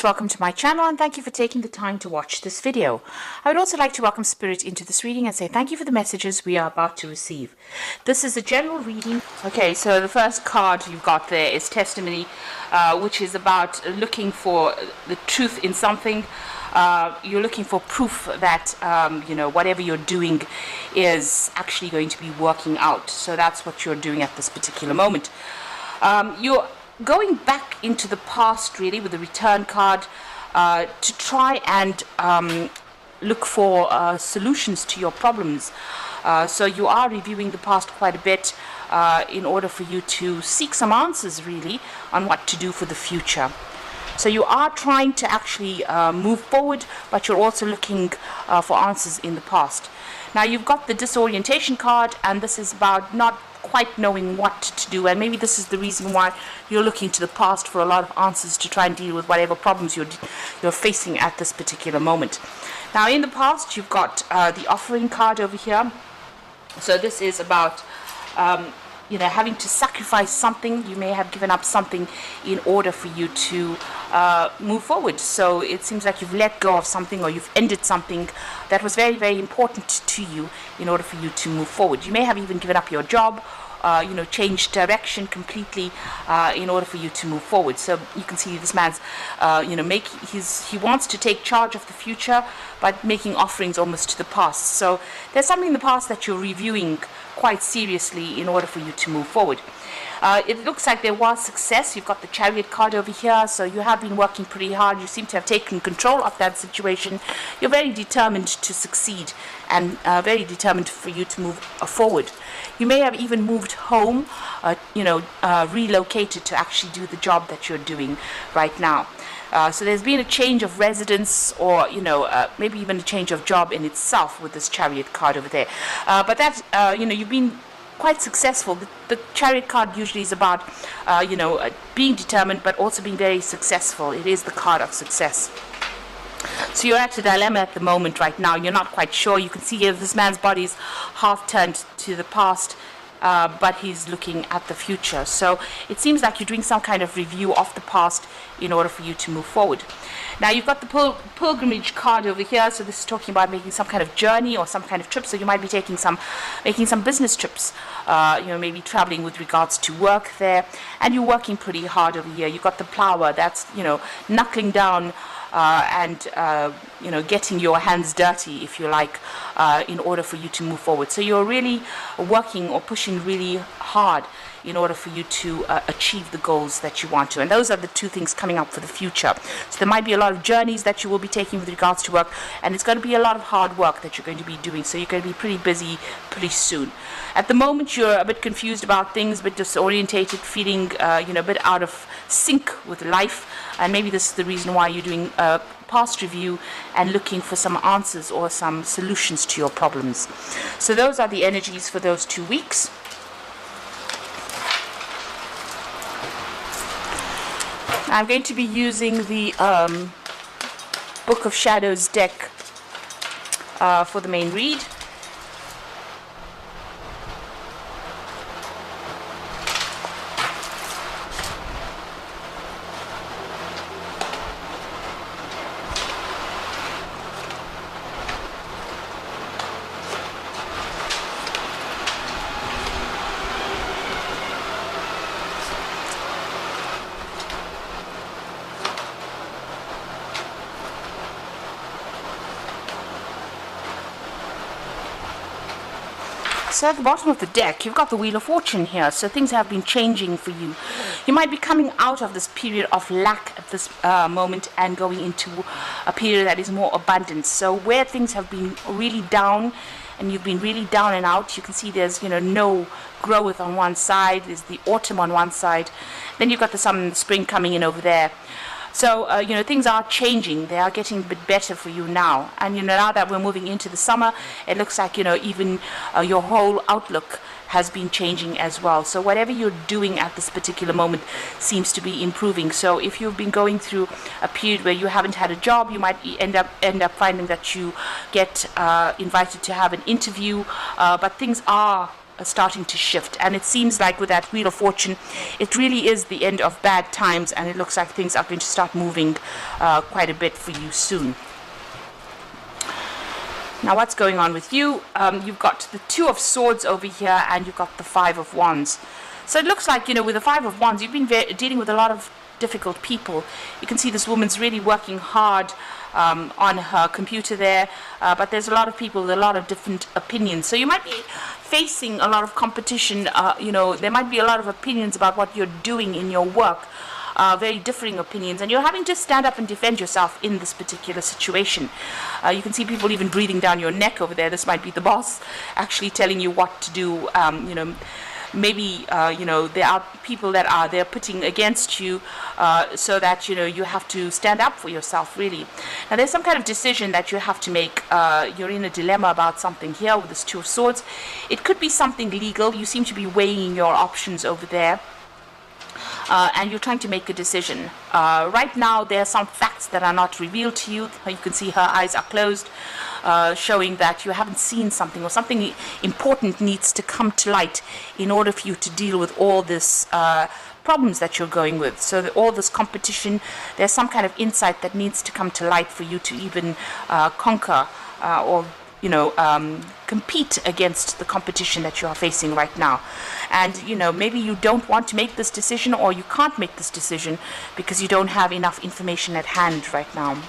Welcome to my channel and thank you for taking the time to watch this video. I would also like to welcome Spirit into this reading and say thank you for the messages we are about to receive. This is a general reading. Okay, so the first card you've got there is testimony, which is about looking for the truth in something. You're looking for proof that whatever you're doing is actually going to be working out. So that's what you're doing at this particular moment. You're going back into the past really with the return card to try and look for solutions to your problems. So you are reviewing the past quite a bit in order for you to seek some answers really on what to do for the future. So you are trying to actually move forward, but you're also looking for answers in the past. Now you've got the disorientation card, and this is about not quite knowing what to do, and maybe this is the reason why you're looking to the past for a lot of answers to try and deal with whatever problems you're facing at this particular moment. Now in the past you've got the offering card over here. So this is about having to sacrifice something. You may have given up something in order for you to move forward. So it seems like you've let go of something, or you've ended something that was very, very important to you in order for you to move forward. You may have even given up your job, changed direction completely in order for you to move forward. So you can see this man's, he wants to take charge of the future, but making offerings almost to the past. So there's something in the past that you're reviewing quite seriously in order for you to move forward. It looks like there was success. You've got the Chariot card over here, so you have been working pretty hard. You seem to have taken control of that situation. You're very determined to succeed and very determined for you to move forward. You may have even moved home, relocated to actually do the job that you're doing right now. So there's been a change of residence, or maybe even a change of job in itself with this Chariot card over there. But that's you've been quite successful. The Chariot card usually is about being determined, but also being very successful. It is the card of success. So you're at a dilemma at the moment right now. You're not quite sure. You can see here this man's body is half turned to the past, but he's looking at the future. So it seems like you're doing some kind of review of the past in order for you to move forward. Now you've got the pilgrimage card over here. So this is talking about making some kind of journey or some kind of trip. So you might be making some business trips, maybe traveling with regards to work there, and you're working pretty hard over here. You've got the plower, that's knuckling down and getting your hands dirty, if you like, in order for you to move forward. So you're really working or pushing really hard in order for you to achieve the goals that you want to. And those are the two things coming up for the future. So there might be a lot of journeys that you will be taking with regards to work, and it's going to be a lot of hard work that you're going to be doing. So you're going to be pretty busy pretty soon. At the moment you're a bit confused about things, a bit disorientated, feeling a bit out of sync with life, and maybe this is the reason why you're doing a past review and looking for some answers or some solutions to your problems. So those are the energies for those 2 weeks. I'm going to be using the Book of Shadows deck for the main read. So at the bottom of the deck, you've got the Wheel of Fortune here. So things have been changing for you. You might be coming out of this period of lack at this moment and going into a period that is more abundant. So where things have been really down, and you've been really down and out, you can see there's no growth on one side. There's the autumn on one side. Then you've got the summer and the spring coming in over there. So, things are changing. They are getting a bit better for you now. And, now that we're moving into the summer, it looks like, even your whole outlook has been changing as well. So whatever you're doing at this particular moment seems to be improving. So if you've been going through a period where you haven't had a job, you might end up finding that you get invited to have an interview, but things are starting to shift, and it seems like with that Wheel of Fortune, it really is the end of bad times, and it looks like things are going to start moving quite a bit for you soon. Now, what's going on with you? You've got the Two of Swords over here, and you've got the Five of Wands. So it looks like, with the Five of Wands, you've been dealing with a lot of difficult people. You can see this woman's really working hard on her computer there, but there's a lot of people with a lot of different opinions. So you might be facing a lot of competition. There might be a lot of opinions about what you're doing in your work. Very differing opinions, and you're having to stand up and defend yourself in this particular situation. You can see people even breathing down your neck over there. This might be the boss actually telling you what to do. Maybe there are people that are there putting against you, so that you have to stand up for yourself, really. Now, there's some kind of decision that you have to make. You're in a dilemma about something here with this Two of Swords. It could be something legal. You seem to be weighing your options over there. And you're trying to make a decision. Right now, there are some facts that are not revealed to you. You can see her eyes are closed, showing that you haven't seen something, or something important needs to come to light in order for you to deal with all this problems that you're going with. So all this competition, there's some kind of insight that needs to come to light for you to even conquer or compete against the competition that you are facing right now. And maybe you don't want to make this decision, or you can't make this decision because you don't have enough information at hand right now.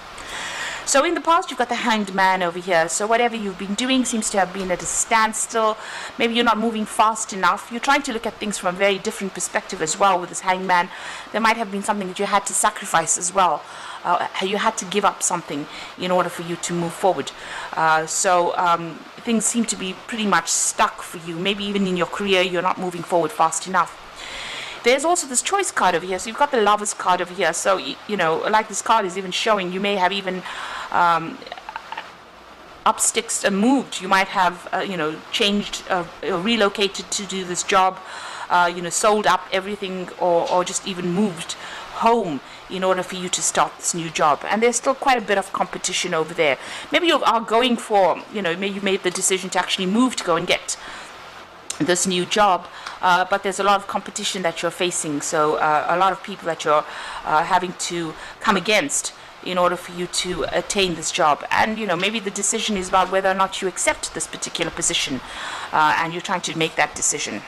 So in the past, you've got the Hanged Man over here. So whatever you've been doing seems to have been at a standstill. Maybe you're not moving fast enough. You're trying to look at things from a very different perspective as well with this Hanged Man. There might have been something that you had to sacrifice as well. You had to give up something in order for you to move forward. Things seem to be pretty much stuck for you. Maybe even in your career, you're not moving forward fast enough. There's also this Choice card over here. So you've got the Lovers card over here. So, like this card is even showing, you may have even up sticks and moved. You might have, changed, relocated to do this job, sold up everything, or just even moved home in order for you to start this new job. And there's still quite a bit of competition over there. Maybe you are going for, maybe you made the decision to actually move to go and get this new job, but there's a lot of competition that you're facing. So a lot of people that you're having to come against in order for you to attain this job. And maybe the decision is about whether or not you accept this particular position, and you're trying to make that decision.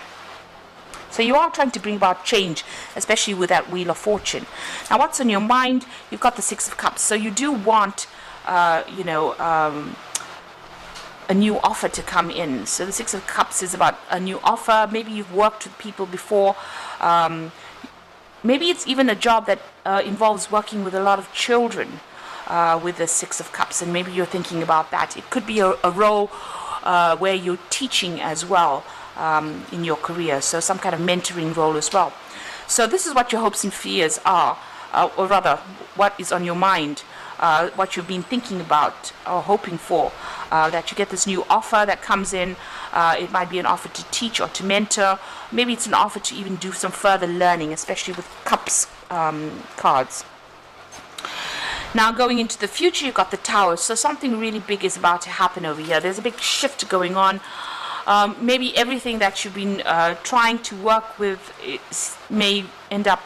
So you are trying to bring about change, especially with that Wheel of Fortune. Now, what's on your mind? You've got the Six of Cups. So you do want, a new offer to come in. So the Six of Cups is about a new offer. Maybe you've worked with people before. Maybe it's even a job that involves working with a lot of children with the Six of Cups. And maybe you're thinking about that. It could be a role where you're teaching as well. In your career, so some kind of mentoring role as well. So this is what your hopes and fears are, or rather, what is on your mind, what you've been thinking about or hoping for, that you get this new offer that comes in. It might be an offer to teach or to mentor. Maybe it's an offer to even do some further learning, especially with Cups cards. Now, going into the future, you've got the Tower. So something really big is about to happen over here. There's a big shift going on. Maybe everything that you've been trying to work with may end up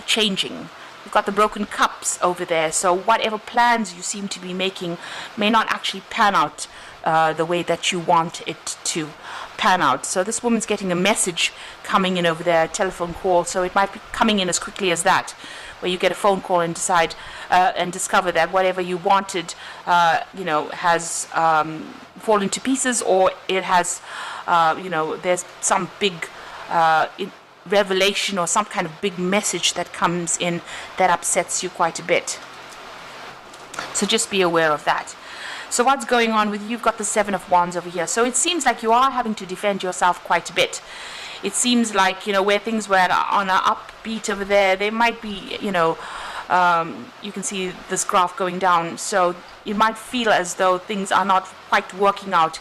changing. You've got the Broken Cups over there, so whatever plans you seem to be making may not actually pan out the way that you want it to pan out. So this woman's getting a message coming in over there, a telephone call, so it might be coming in as quickly as that, where you get a phone call and decide and discover that whatever you wanted, has fallen to pieces, or it has, there's some big revelation or some kind of big message that comes in that upsets you quite a bit. So just be aware of that. So what's going on with you? You've got the Seven of Wands over here. So it seems like you are having to defend yourself quite a bit. It seems like, where things were on an upbeat over there, they might be, you can see this graph going down. So you might feel as though things are not quite working out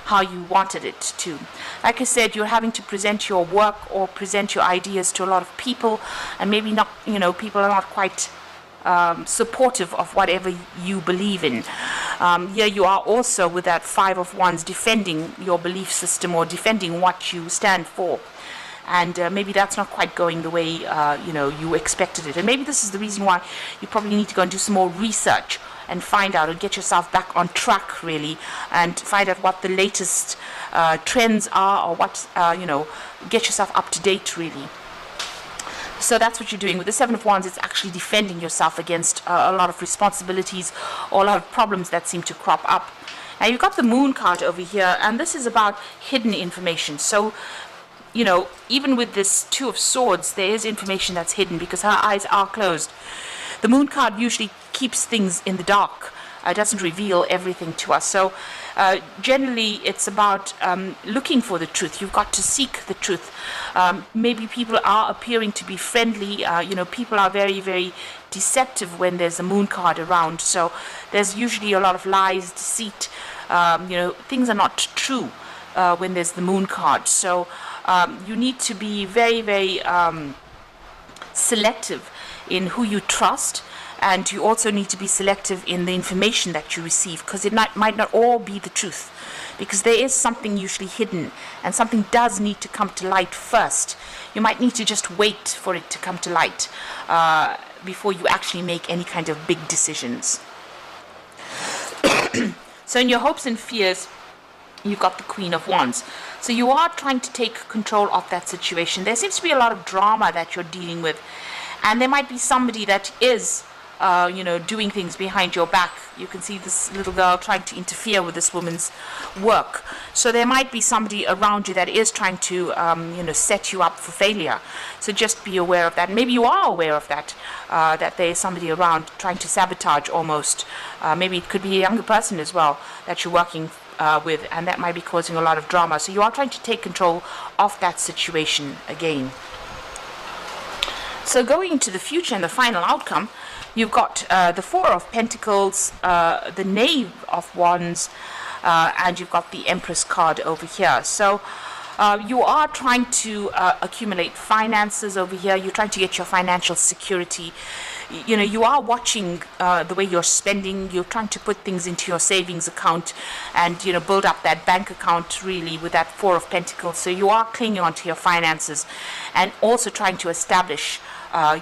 how you wanted it to. Like I said, you're having to present your work or present your ideas to a lot of people, and maybe not, people are not quite supportive of whatever you believe in. Here you are also with that Five of Wands, defending your belief system or defending what you stand for. And maybe that's not quite going the way you expected it. And maybe this is the reason why you probably need to go and do some more research and find out and get yourself back on track, really, and find out what the latest trends are, or what, get yourself up to date, really. So that's what you're doing. With the Seven of Wands, it's actually defending yourself against a lot of responsibilities or a lot of problems that seem to crop up. Now, you've got the Moon card over here, and this is about hidden information. So, even with this Two of Swords, there is information that's hidden because her eyes are closed. The Moon card usually keeps things in the dark. It doesn't reveal everything to us. So generally, it's about looking for the truth. You've got to seek the truth. Maybe people are appearing to be friendly. People are very, very deceptive when there's a Moon card around. So there's usually a lot of lies, deceit. Things are not true when there's the Moon card. So you need to be very, very selective in who you trust, and you also need to be selective in the information that you receive, because it might not all be the truth, because there is something usually hidden, and something does need to come to light first. You might need to just wait for it to come to light before you actually make any kind of big decisions. So in your hopes and fears, you've got the Queen of Wands. So you are trying to take control of that situation. There seems to be a lot of drama that you're dealing with, and there might be somebody that is doing things behind your back. You can see this little girl trying to interfere with this woman's work. So there might be somebody around you that is trying to set you up for failure. So just be aware of that. Maybe you are aware of that, that there is somebody around trying to sabotage almost. Maybe it could be a younger person as well that you're working with, and that might be causing a lot of drama. So you are trying to take control of that situation again. So going into the future and the final outcome, you've got the Four of Pentacles, the Knave of Wands, and you've got the Empress card over here. So you are trying to accumulate finances over here. You're trying to get your financial security. You are watching the way you're spending. You're trying to put things into your savings account and, build up that bank account, really, with that Four of Pentacles. So you are clinging onto your finances and also trying to establish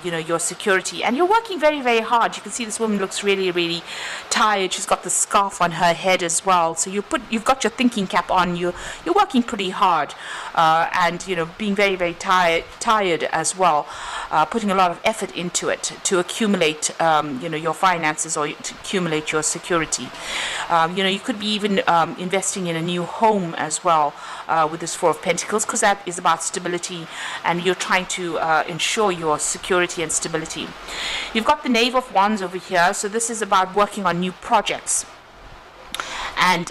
your security, and you're working very, very hard. You can see this woman looks really, really tired. She's got the scarf on her head as well. So you've got your thinking cap on. You're working pretty hard, and being very, very tired as well. Putting a lot of effort into it to accumulate, your finances, or to accumulate your security. You could be even investing in a new home as well with this Four of Pentacles, because that is about stability, and you're trying to ensure your security and stability. You've got the Knave of Wands over here, so this is about working on new projects and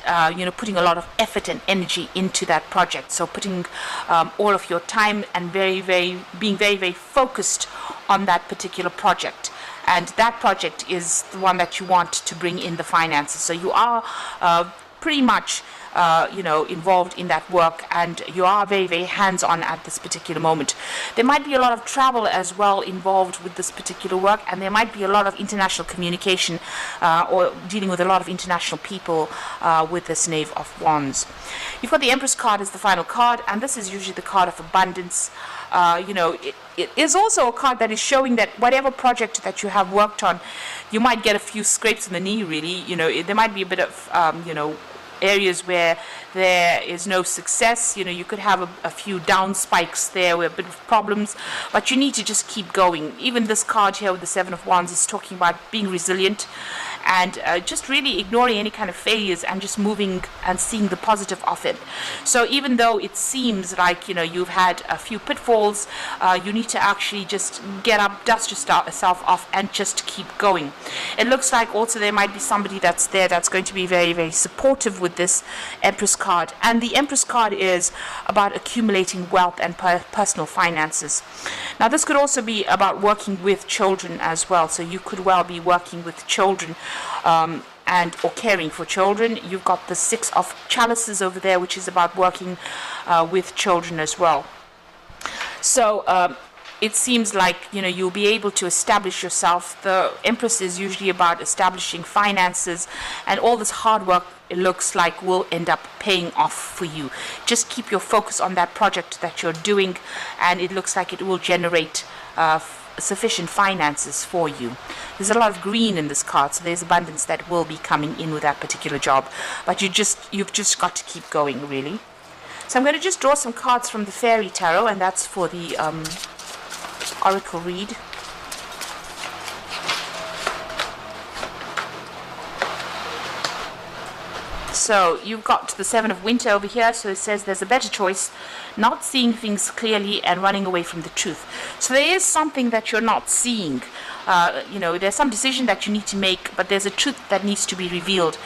putting a lot of effort and energy into that project. So putting all of your time and being very, very focused on that particular project. And that project is the one that you want to bring in the finances. So you are pretty much involved in that work, and you are very, very hands-on at this particular moment. There might be a lot of travel as well involved with this particular work, and there might be a lot of international communication or dealing with a lot of international people with this Knave of Wands. You've got the Empress card as the final card, and this is usually the card of abundance. It is also a card that is showing that whatever project that you have worked on, you might get a few scrapes in the knee, really. There might be a bit of areas where there is no success. You could have a few down spikes there with a bit of problems, but you need to just keep going. Even this card here with the Seven of Wands is talking about being resilient and just really ignoring any kind of failures and just moving and seeing the positive of it. So even though it seems like you've had a few pitfalls, you need to actually just get up, dust yourself off, and just keep going. It looks like also there might be somebody that's there that's going to be very, very supportive with this Empress card. And the Empress card is about accumulating wealth and personal finances. Now this could also be about working with children as well. So you could well be working with children or caring for children. You've got the Six of Chalices over there, which is about working with children as well. So it seems like, you'll be able to establish yourself. The Empress is usually about establishing finances, and all this hard work, it looks like, will end up paying off for you. Just keep your focus on that project that you're doing, and it looks like it will generate sufficient finances for you. There's a lot of green in this card, so there's abundance that will be coming in with that particular job, but you've just got to keep going, really. So I'm going to just draw some cards from the Fairy Tarot, and that's for the Oracle read. So you've got the Seven of Winter over here, so it says there's a better choice, not seeing things clearly and running away from the truth. So there is something that you're not seeing. There's some decision that you need to make, but there's a truth that needs to be revealed.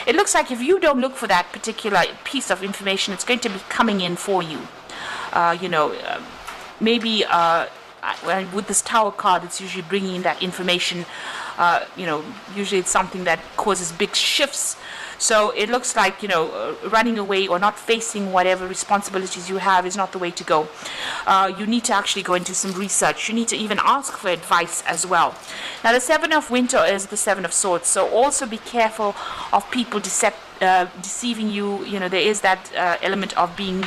It looks like if you don't look for that particular piece of information, it's going to be coming in for you. Maybe with this Tower card, it's usually bringing in that information. Usually it's something that causes big shifts. So it looks like, running away or not facing whatever responsibilities you have is not the way to go. You need to actually go into some research. You need to even ask for advice as well. Now, the Seven of Winter is the Seven of Swords. So also be careful of people deceiving you. There is that element of being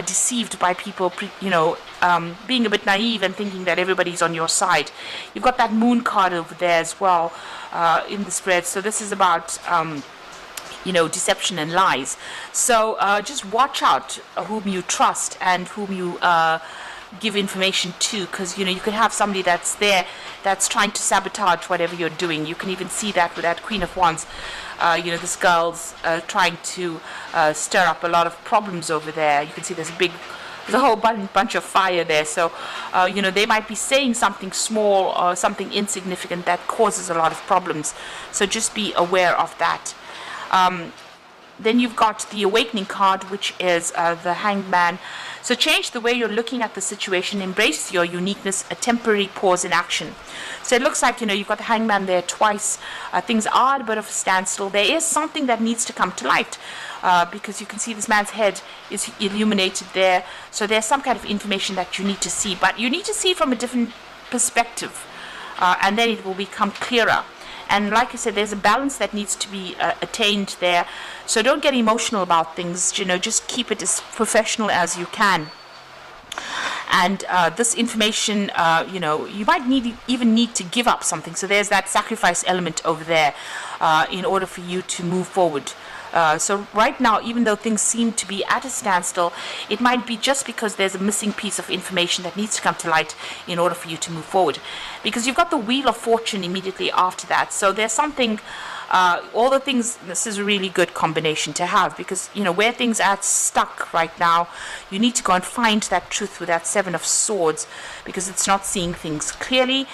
deceived by people, being a bit naive and thinking that everybody's on your side. You've got that Moon card over there as well in the spread. So this is about deception and lies. So just watch out whom you trust and whom you give information to, because you could have somebody that's there that's trying to sabotage whatever you're doing. You can even see that with that Queen of Wands. This girl's trying to stir up a lot of problems over there. You can see there's a whole bunch of fire there. So they might be saying something small or something insignificant that causes a lot of problems. So just be aware of that. Then you've got the Awakening card, which is the Hanged Man. So change the way you're looking at the situation, embrace your uniqueness, a temporary pause in action. So it looks like, you've got the Hanged Man there twice. Things are at a bit of a standstill. There is something that needs to come to light, because you can see this man's head is illuminated there. So there's some kind of information that you need to see, but you need to see from a different perspective, and then it will become clearer. And like I said, there's a balance that needs to be attained there. So don't get emotional about things. Just keep it as professional as you can. And this information, you might even need to give up something. So there's that sacrifice element over there in order for you to move forward. So right now, even though things seem to be at a standstill, it might be just because there's a missing piece of information that needs to come to light in order for you to move forward. Because you've got the Wheel of Fortune immediately after that. So there's something, all the things, this is a really good combination to have, because, where things are stuck right now, you need to go and find that truth with that Seven of Swords, because it's not seeing things clearly.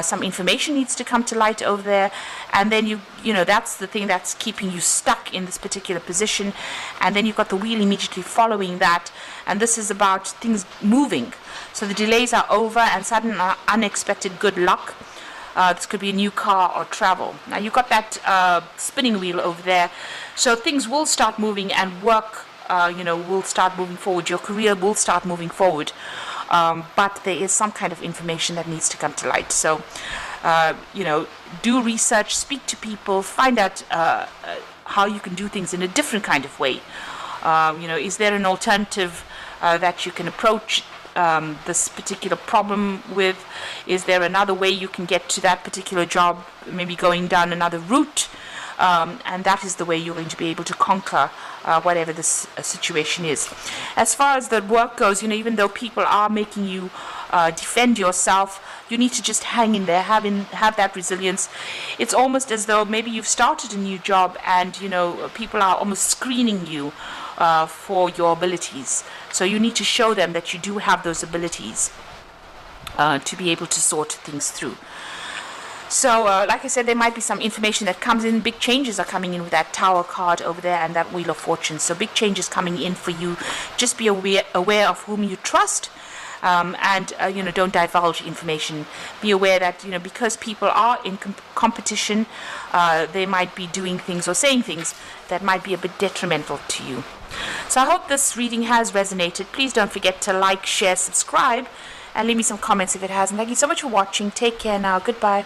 Some information needs to come to light over there, and then that's the thing that's keeping you stuck in this particular position. And then you've got the Wheel immediately following that, and this is about things moving. So the delays are over, and sudden unexpected good luck. This could be a new car or travel. Now you've got that spinning wheel over there, so things will start moving, and work will start moving forward. Your career will start moving forward. But there is some kind of information that needs to come to light. So, do research, speak to people, find out how you can do things in a different kind of way. Is there an alternative that you can approach this particular problem with? Is there another way you can get to that particular job, maybe going down another route? And that is the way you're going to be able to conquer whatever this situation is. As far as the work goes, even though people are making you defend yourself, you need to just hang in there, have that resilience. It's almost as though maybe you've started a new job, and people are almost screening you for your abilities. So you need to show them that you do have those abilities to be able to sort things through. So, like I said, there might be some information that comes in. Big changes are coming in with that Tower card over there and that Wheel of Fortune. So big changes coming in for you. Just be aware of whom you trust, and don't divulge information. Be aware that because people are in competition, they might be doing things or saying things that might be a bit detrimental to you. So I hope this reading has resonated. Please don't forget to like, share, subscribe, and leave me some comments if it hasn't. Thank you so much for watching. Take care now. Goodbye.